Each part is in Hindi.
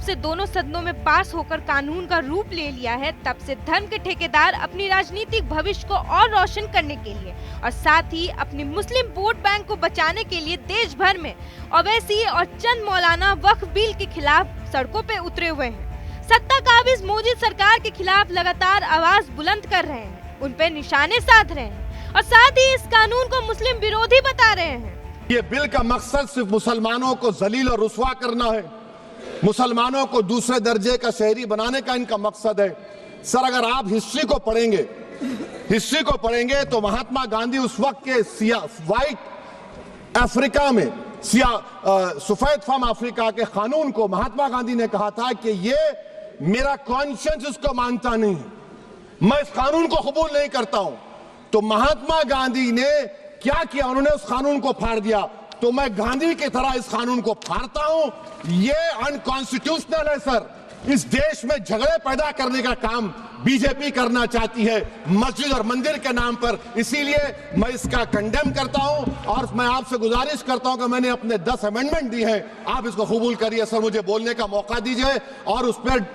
से दोनों सदनों में पास होकर कानून का रूप ले लिया है, तब से धर्म के ठेकेदार अपनी राजनीतिक भविष्य को और रोशन करने के लिए और साथ ही अपनी मुस्लिम वोट बैंक को बचाने के लिए देश भर में ओवैसी और चंद मौलाना वक्फ बिल के खिलाफ सड़कों पे उतरे हुए हैं। सत्ता काबिज मोदी सरकार के खिलाफ लगातार आवाज बुलंद कर रहे हैं, उन पे निशाने साध रहे हैं और साथ ही इस कानून को मुस्लिम विरोधी बता रहे हैं। ये बिल का मकसद सिर्फ मुसलमानों को जलील और रुस्वा करना है, मुसलमानों को दूसरे दर्जे का शहरी बनाने का इनका मकसद है। सर, अगर आप हिस्ट्री को पढ़ेंगे तो महात्मा गांधी उस वक्त के व्हाइट अफ्रीका में सफेद फम अफ्रीका के कानून को महात्मा गांधी ने कहा था कि ये मेरा कॉन्शियंस इसको मानता नहीं है, मैं इस कानून को कबूल नहीं करता हूं। तो महात्मा गांधी ने क्या किया, उन्होंने उस कानून को फाड़ दिया। तो मैं गांधी की तरह इस कानून को फाड़ता हूं। ये अनकॉन्स्टिट्यूशनल है सर। इस देश में झगड़े पैदा करने का काम बीजेपी करना चाहती है मस्जिद और मंदिर के नाम पर, इसीलिए मैं इसका कंडेम करता हूं और मैं आपसे गुजारिश करता हूं कि मैंने अपने 10 अमेंडमेंट दी है, आप इसको कबूल करिए सर, मुझे बोलने का मौका दीजिए और उस पर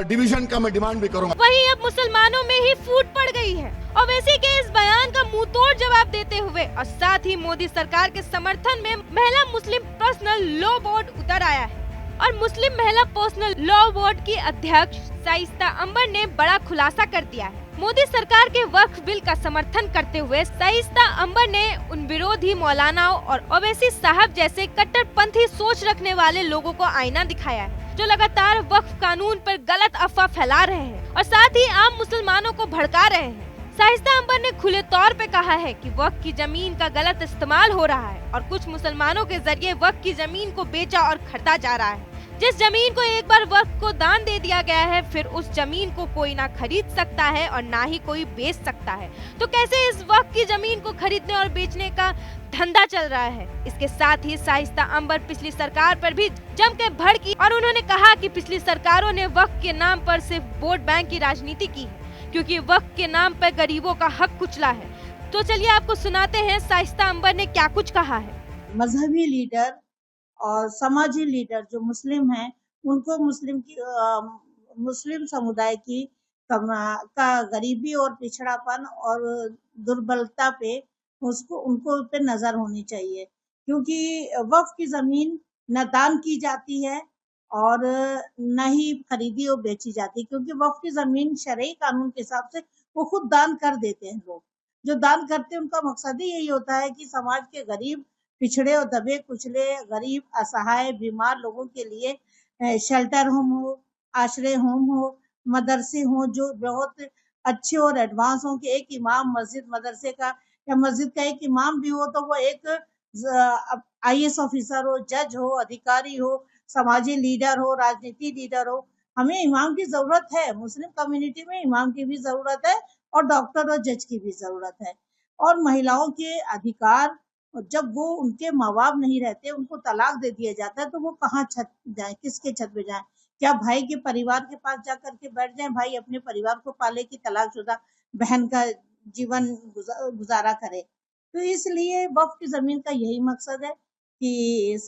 डिवीजन का मैं डिमांड भी करूंगा। वहीं अब मुसलमानों में ही फूट पड़ गई है और वैसे के इस बयान का मुंह तोड़ जवाब देते हुए और साथ ही मोदी सरकार के समर्थन में महिला मुस्लिम पर्सनल लॉ बोर्ड उतर आया है और मुस्लिम महिला पर्सनल लॉ बोर्ड की अध्यक्ष शाइस्ता अंबर ने बड़ा खुलासा कर दिया है। मोदी सरकार के वक्फ बिल का समर्थन करते हुए शाइस्ता अंबर ने उन विरोधी मौलानाओं और ओवैसी साहब जैसे कट्टरपंथी सोच रखने वाले लोगों को आईना दिखाया है, जो लगातार वक्फ कानून पर गलत अफवाह फैला रहे हैं और साथ ही आम मुसलमानों को भड़का रहे हैं। शाइस्ता अंबर ने खुले तौर पे कहा है कि वक्फ की जमीन का गलत इस्तेमाल हो रहा है और कुछ मुसलमानों के जरिए वक्फ की जमीन को बेचा और खरीदा जा रहा है। जिस जमीन को एक बार वक्फ को दान दे दिया गया है, फिर उस जमीन को कोई ना खरीद सकता है और ना ही कोई बेच सकता है। तो कैसे इस वक्फ की जमीन को खरीदने और बेचने का धंधा चल रहा है। इसके साथ ही शाइस्ता अंबर पिछली सरकार पर भी जम के भड़की और उन्होंने कहा कि पिछली सरकारों ने वक्फ के नाम पर सिर्फ वोट बैंक की राजनीति की है, क्योंकि वक्फ के नाम पर गरीबों का हक कुचला है। तो चलिए आपको सुनाते हैं शाइस्ता अंबर ने क्या कुछ कहा है। मजहबी लीडर और समाजी लीडर जो मुस्लिम हैं, उनको मुस्लिम समुदाय की का गरीबी और पिछड़ापन और दुर्बलता पे उनको पे नजर होनी चाहिए, क्योंकि वक्फ की जमीन न दान की जाती है और न ही खरीदी और बेची जाती, क्योंकि वक्फ की जमीन शरई कानून के हिसाब से वो खुद दान कर देते हैं। लोग जो दान करते हैं उनका मकसद ही यही होता है कि समाज के गरीब, पिछड़े और दबे कुचले, गरीब, असहाय, बीमार लोगों के लिए शेल्टर होम हो, आश्रय होम हो, मदरसे हो जो बहुत अच्छे और एडवांस हो कि एक इमाम मदरसे का या मस्जिद का एक इमाम भी हो तो वो एक IAS ऑफिसर हो, जज हो, अधिकारी हो, समाजी लीडर हो, राजनीति लीडर हो। हमें इमाम की जरूरत है, मुस्लिम कम्युनिटी में इमाम की भी जरूरत है और डॉक्टर और जज की भी जरूरत है। और महिलाओं के अधिकार, जब वो उनके माँ बाप नहीं रहते, उनको तलाक दे दिया जाता है, तो वो कहाँ छत जाए, किसके छत पे जाए? क्या भाई के परिवार के पास जाकर के बैठ जाए, भाई अपने परिवार को पाले कि तलाकशुदा बहन का जीवन गुजारा करे? तो इसलिए वक्फ की जमीन का यही मकसद है कि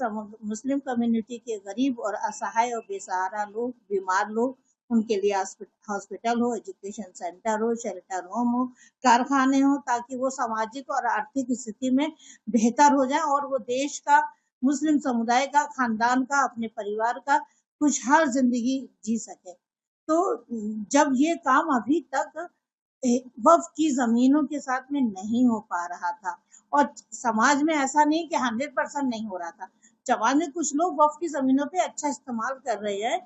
मुस्लिम कम्युनिटी के गरीब और असहाय और बेसहारा लोग, बीमार लोग, उनके लिए हॉस्पिटल हो, एजुकेशन सेंटर हो, शेल्टर होम हो, कारखाने हो, ताकि वो सामाजिक और आर्थिक स्थिति में बेहतर हो जाए और वो देश का, मुस्लिम समुदाय का, खानदान का, अपने परिवार का खुशहाल जिंदगी जी सके। तो जब ये काम अभी तक वक्फ की जमीनों के साथ में नहीं हो पा रहा था और समाज में ऐसा नहीं कि 100% नहीं हो रहा था, समाज में कुछ लोग वक्फ की जमीनों पे अच्छा इस्तेमाल कर रहे हैं